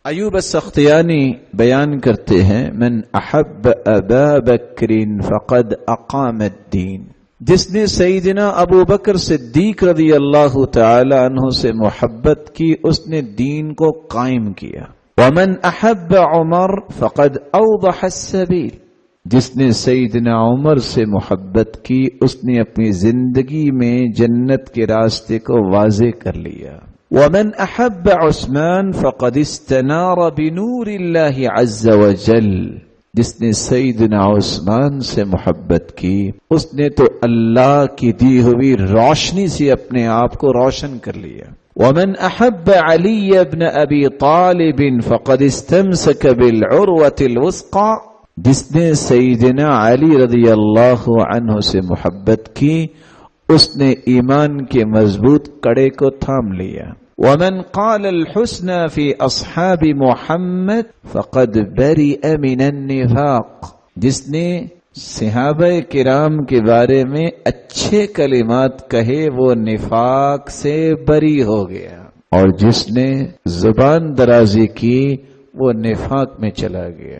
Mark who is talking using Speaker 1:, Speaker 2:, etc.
Speaker 1: ایوب السختیانی بیان کرتے ہیں من احب ابا بکر فقد اقام الدین، جس نے سیدنا ابو بکر صدیق رضی اللہ تعالی عنہ سے محبت کی اس نے دین کو قائم کیا۔ ومن احب عمر فقد اوضح السبیل، جس نے سیدنا عمر سے محبت کی اس نے اپنی زندگی میں جنت کے راستے کو واضح کر لیا۔ ومن احب عثمان فقد استنار بنور اللہ عز وجل، جس نے سیدنا عثمان سے محبت کی اس نے تو اللہ کی دی ہوئی روشنی سے اپنے آپ کو روشن کر لیا۔ ومن احب علی بن ابی طالب فقد استمسک بالعروۃ الوثقی، جس نے سیدنا علی رضی اللہ عنہ سے محبت کی اس نے ایمان کے مضبوط کڑے کو تھام لیا۔ ومن قال الحسنى في اصحاب محمد فقد برئ من النفاق، جس نے صحابہ کرام کے بارے میں اچھے کلمات کہے وہ نفاق سے بری ہو گیا، اور جس نے زبان درازی کی وہ نفاق میں چلا گیا۔